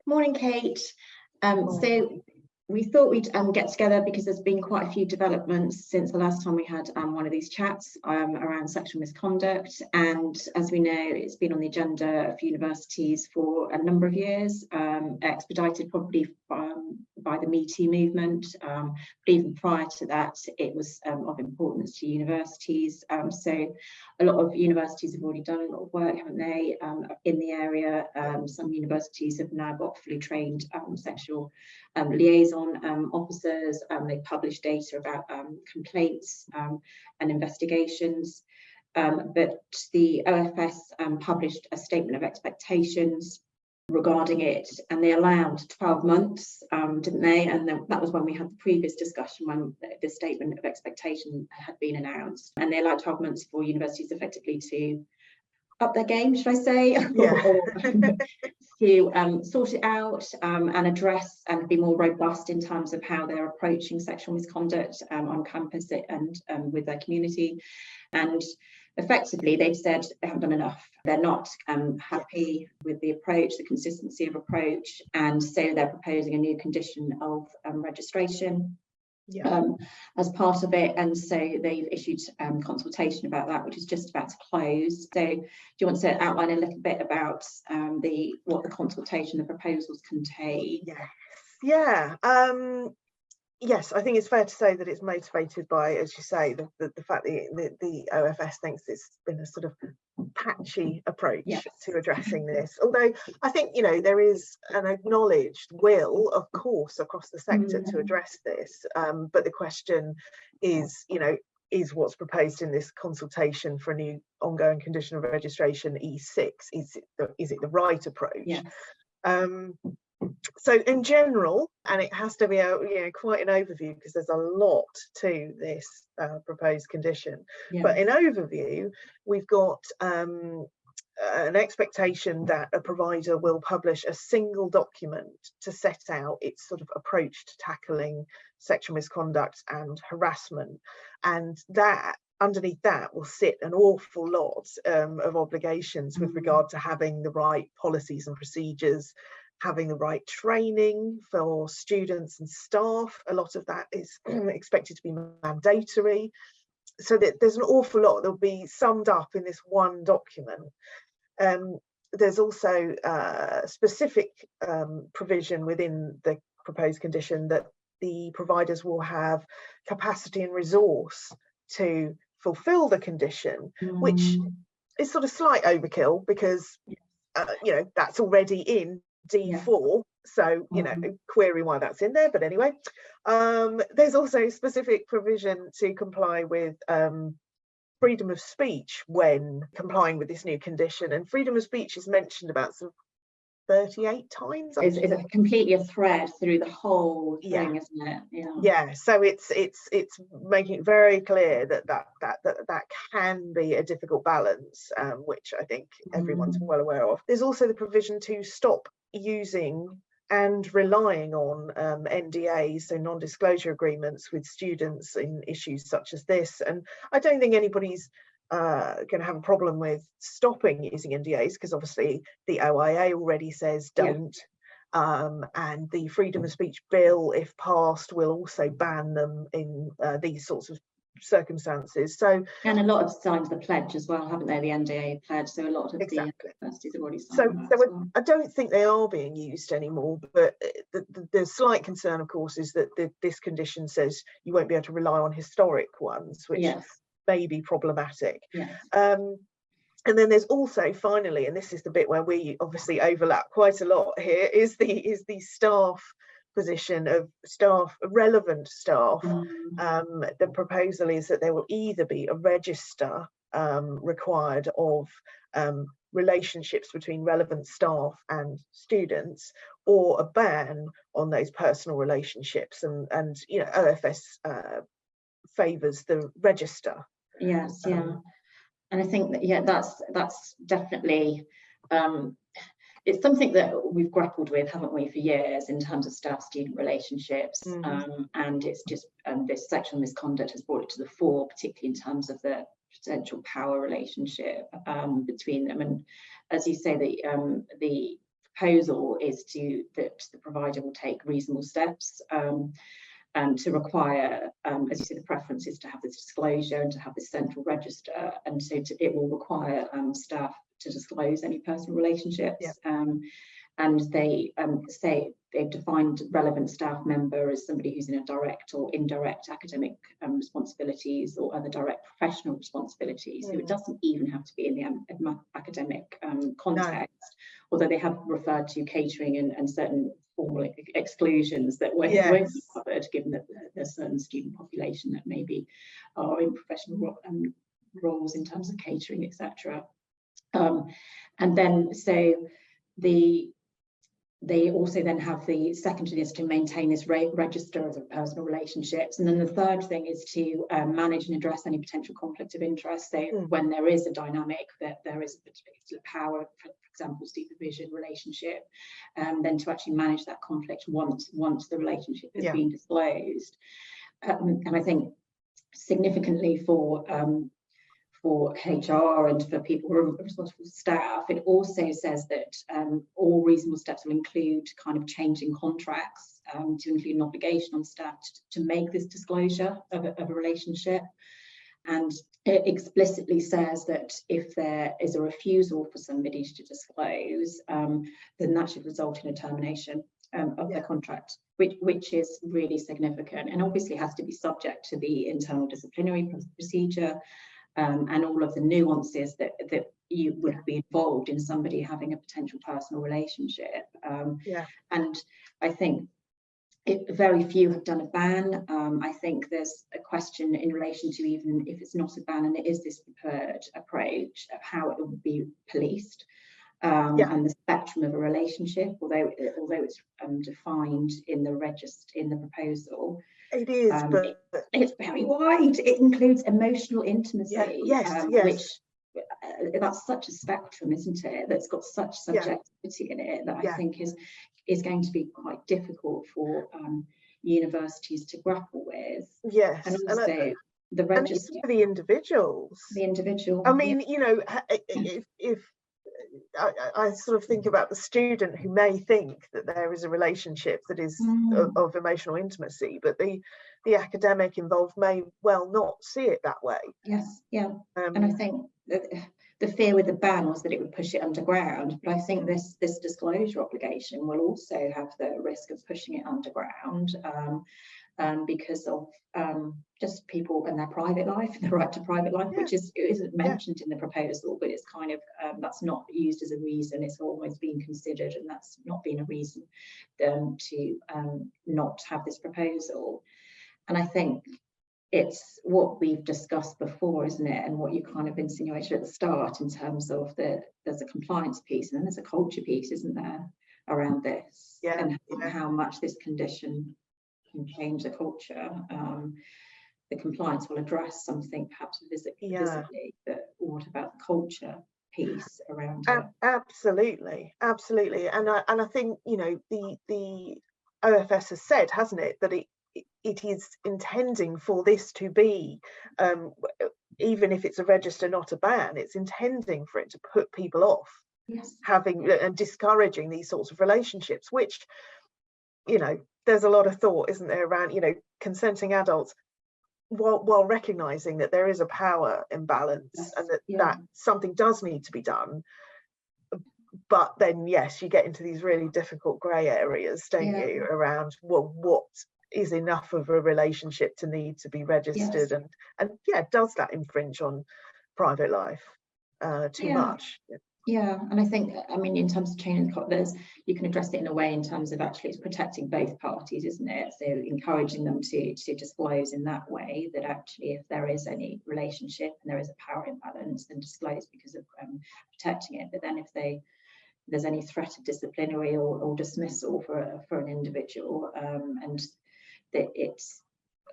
Morning, Kate. So we thought we'd get together because there's been quite a few developments since the last time we had one of these chats around sexual misconduct. And as we know, it's been on the agenda of universities for a number of years, expedited probably by the Me Too movement. But even prior to that, it was of importance to universities. So a lot of universities have already done a lot of work, haven't they, in the area. Some universities have now got fully trained sexual liaison officers. They publish data about complaints and investigations. But the OfS published a statement of expectations regarding it, and they allowed 12 months, didn't they? And that was when we had the previous discussion when the statement of expectation had been announced, and they allowed 12 months for universities effectively to up their game, should I say, to sort it out and address and be more robust in terms of how they're approaching sexual misconduct on campus and with their community. And effectively, they've said they haven't done enough. They're not happy with the approach, the consistency of approach, and so they're proposing a new condition of registration. As part of it, and so they've issued consultation about that, which is just about to close. So do you want to outline a little bit about what the consultation, the proposals contain? Yes, I think it's fair to say that it's motivated by, as you say, the fact that the OfS thinks it's been a sort of patchy approach to addressing this. Although I think, there is an acknowledged will, of course, across the sector to address this. But the question is, is what's proposed in this consultation for a new ongoing condition of registration E6, is it the right approach? So in general, and it has to be quite an overview because there's a lot to this proposed condition, but in overview we've got an expectation that a provider will publish a single document to set out its sort of approach to tackling sexual misconduct and harassment, and that underneath that will sit an awful lot of obligations with regard to having the right policies and procedures, having the right training for students and staff. A lot of that is expected to be mandatory. So that there's an awful lot that will be summed up in this one document. There's also specific provision within the proposed condition that the providers will have capacity and resource to fulfill the condition, which is sort of slight overkill because that's already in D4, so query why that's in there, but anyway, there's also specific provision to comply with freedom of speech when complying with this new condition, and freedom of speech is mentioned about sort of 38 times. Is it completely a thread through the whole thing, isn't it? So it's making it very clear that can be a difficult balance, which I think everyone's well aware of. There's also the provision to stop using and relying on NDAs, so non-disclosure agreements with students in issues such as this. And I don't think anybody's going to have a problem with stopping using NDAs because obviously the OIA already says don't. And the freedom of speech bill, if passed, will also ban them in these sorts of circumstances. So, and a lot of signed the pledge as well, haven't they? The NDA pledge. So a lot of the universities have already signed. So I don't think they are being used anymore. But the slight concern, of course, is that this condition says you won't be able to rely on historic ones, which may be problematic. And then there's also, finally, and this is the bit where we obviously overlap quite a lot here, is the staff position of relevant staff. The proposal is that there will either be a register required of relationships between relevant staff and students, or a ban on those personal relationships, and OfS favours the register. And I think that that's definitely it's something that we've grappled with, haven't we, for years in terms of staff-student relationships, and it's just this sexual misconduct has brought it to the fore, particularly in terms of the potential power relationship between them. And as you say, the proposal is that the provider will take reasonable steps to require, as you say, the preference is to have this disclosure and to have this central register, and so it will require staff to disclose any personal relationships. And they say they've defined relevant staff member as somebody who's in a direct or indirect academic responsibilities or other direct professional responsibilities. So it doesn't even have to be in the academic context, although they have referred to catering and certain formal exclusions that won't be covered, given that there's certain student population that maybe are in professional roles in terms of catering, etc. And then so they also then have the secondary is to maintain this register of personal relationships. And then the third thing is to manage and address any potential conflict of interest. So when there is a dynamic that there is a particular power, for example, supervision relationship, then to actually manage that conflict once the relationship has been disclosed. And I think significantly for HR and for people who are responsible for staff, it also says that all reasonable steps will include kind of changing contracts to include an obligation on staff to make this disclosure of a relationship. And it explicitly says that if there is a refusal for somebody to disclose, then that should result in a termination of the contract, which is really significant, and obviously has to be subject to the internal disciplinary procedure. And all of the nuances that you would be involved in somebody having a potential personal relationship. And I think very few have done a ban. I think there's a question in relation to, even if it's not a ban and it is this preferred approach, of how it would be policed. And the spectrum of a relationship, although it's defined in the proposal. It is, but it's very wide. It includes emotional intimacy, which that's such a spectrum, isn't it? That's got such subjectivity in it that I think is going to be quite difficult for universities to grapple with. Yes, and also the register for the individuals. I mean, you know, if I sort of think about the student who may think that there is a relationship that is of emotional intimacy, but the academic involved may well not see it that way. And I think that the fear with the ban was that it would push it underground, but I think this disclosure obligation will also have the risk of pushing it underground, because of just people and their private life, the right to private life, which isn't mentioned in the proposal, but it's kind of that's not used as a reason. It's always been considered, and that's not been a reason to not have this proposal. And I think it's what we've discussed before, isn't it? And what you kind of insinuated at the start in terms of there's a compliance piece and then there's a culture piece, isn't there, around this, and how much this condition can change the culture. The compliance will address something perhaps visibly, but what about the culture piece around it? Absolutely. And I think, you know, the OfS has said, hasn't it, that it is intending for this to be, even if it's a register, not a ban, it's intending for it to put people off having and discouraging these sorts of relationships, which, you know, there's a lot of thought, isn't there, around, you know, consenting adults, while recognizing that there is a power imbalance and that something does need to be done. But then, yes, you get into these really difficult grey areas, don't you, around, well, what is enough of a relationship to need to be registered, and does that infringe on private life too much? And I think, I mean, in terms of changing there's, you can address it in a way in terms of actually it's protecting both parties, isn't it? So encouraging them to disclose in that way, that actually if there is any relationship and there is a power imbalance, then disclose because of protecting it. But then if there's any threat of disciplinary or dismissal for an individual, and that it's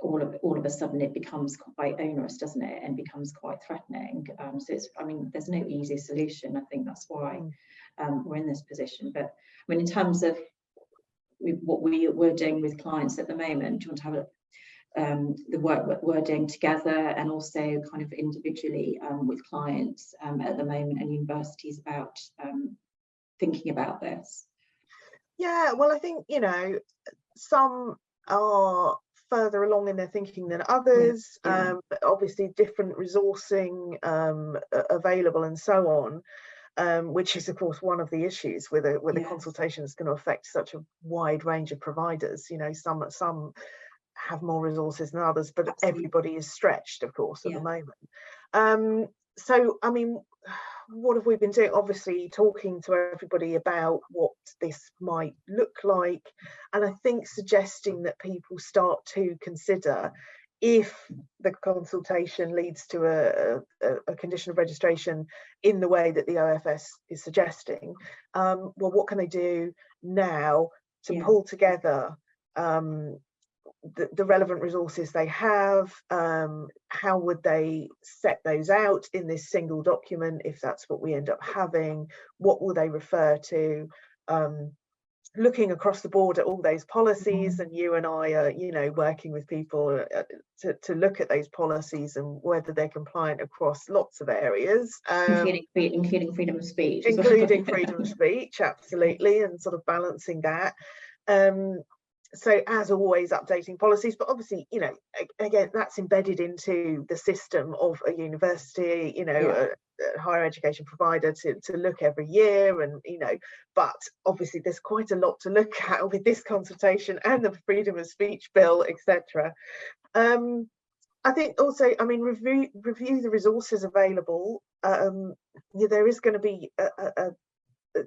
all of a sudden it becomes quite onerous, doesn't it, and becomes quite threatening. So it's, I mean, there's no easy solution. I think that's why we're in this position. But I mean, in terms of what we're doing with clients at the moment, do you want to have the work we're doing together and also kind of individually with clients at the moment and universities about thinking about this? Yeah, well, I think, you know, some are further along in their thinking than others, but obviously different resourcing available and so on, which is of course one of the issues with a consultation that's going to affect such a wide range of providers. You know, some have more resources than others, but everybody is stretched, of course, at the moment. So I mean, what have we been doing? Obviously talking to everybody about what this might look like, and I think suggesting that people start to consider, if the consultation leads to a condition of registration in the way that the OfS is suggesting, well, what can they do now to pull together the relevant resources they have? How would they set those out in this single document, if that's what we end up having? What will they refer to? Looking across the board at all those policies, and you and I are, you know, working with people to look at those policies and whether they're compliant across lots of areas, including freedom of speech, including freedom of speech, absolutely, and sort of balancing that. So as always, updating policies, but obviously, you know, again, that's embedded into the system of a university, you know, a higher education provider to look every year, and, you know, but obviously there's quite a lot to look at with this consultation and the freedom of speech bill, etc. I think also, I mean, review the resources available. There is going to be a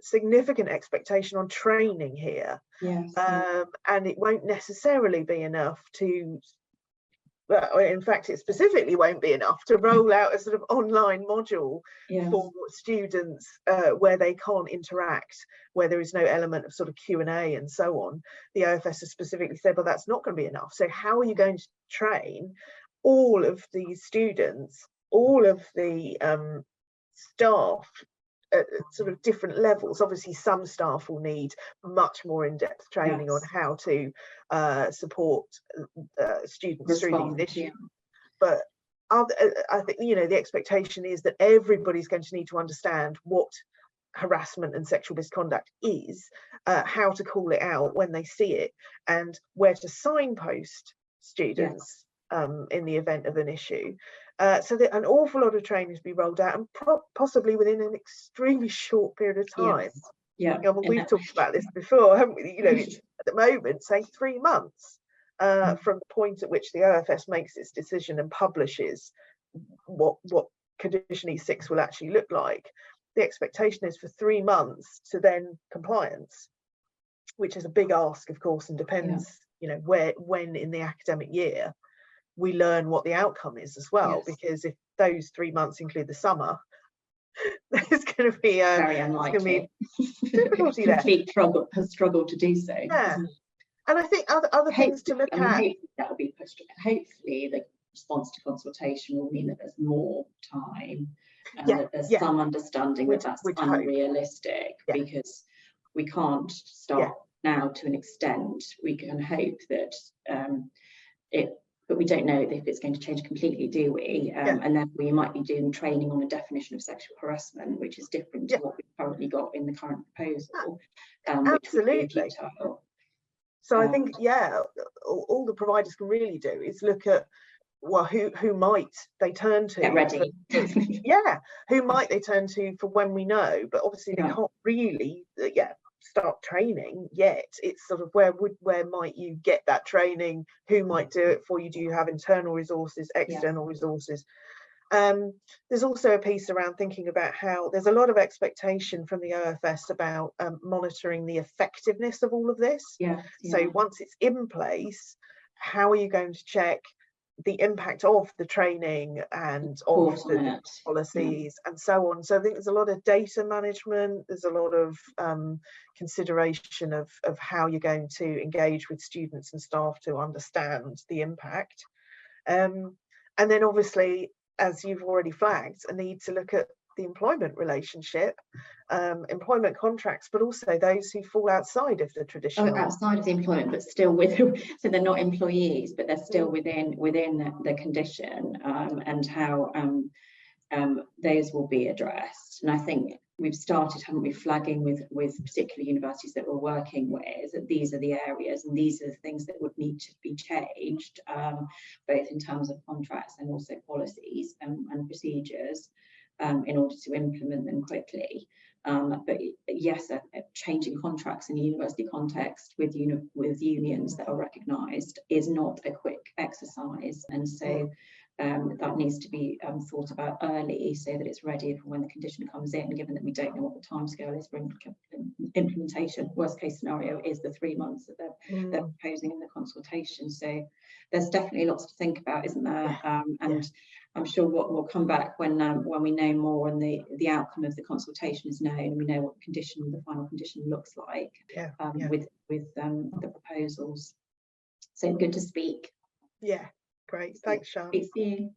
significant expectation on training here, and it won't necessarily be enough to, well, in fact it specifically won't be enough to roll out a sort of online module for students where they can't interact, where there is no element of sort of Q&A and so on. The OfS has specifically said, well, that's not going to be enough. So how are you going to train all of these students, all of the staff at sort of different levels? Obviously some staff will need much more in-depth training on how to support students through these issues, but I think, you know, the expectation is that everybody's going to need to understand what harassment and sexual misconduct is, how to call it out when they see it, and where to signpost students in the event of an issue. So that an awful lot of training to be rolled out, and possibly within an extremely short period of time. We've talked about this before, haven't we? You know, at the moment, say 3 months from the point at which the OfS makes its decision and publishes what Condition E6 will actually look like. The expectation is for 3 months to then compliance, which is a big ask, of course, and depends, you know, when in the academic year we learn what the outcome is as well, because if those 3 months include the summer, there's going to be very unlikely difficulty there. Complete struggle to do so. And I think other things to look at. Hopefully that will be pushed. Hopefully the response to consultation will mean that there's more time, and that there's some understanding that that's unrealistic, because we can't stop now to an extent. We can hope that but we don't know if it's going to change completely, do we? And then we might be doing training on a definition of sexual harassment, which is different to what we've currently got in the current proposal. Absolutely. So I think, all the providers can really do is look at, well, who might they turn to? Get ready. Who might they turn to for when we know? But obviously they can't really, start training yet. It's sort of where might you get that training? Who might do it for you? Do you have internal resources, external resources? There's also a piece around thinking about how there's a lot of expectation from the OfS about monitoring the effectiveness of all of this. So once it's in place, how are you going to check the impact of the training and of the policies and so on? So I think there's a lot of data management, there's a lot of consideration of how you're going to engage with students and staff to understand the impact. And then obviously, as you've already flagged, a need to look at the employment relationship, employment contracts, but also those who fall outside of the traditional. Outside of the employment, but still so they're not employees, but they're still within the condition, and how those will be addressed. And I think we've started, haven't we, flagging with particular universities that we're working with, that these are the areas and these are the things that would need to be changed, both in terms of contracts and also policies and procedures, in order to implement them quickly. But yes, changing contracts in a university context with unions that are recognised is not a quick exercise, and so that needs to be thought about early so that it's ready for when the condition comes in, given that we don't know what the timescale is for implementation. Worst case scenario is the 3 months that they're proposing in the consultation. So there's definitely lots to think about, isn't there? And I'm sure what will come back when we know more and the outcome of the consultation is known, and we know what the final condition looks like with the proposals. So good to speak. Yeah, great. Thanks, Sian. Speak soon.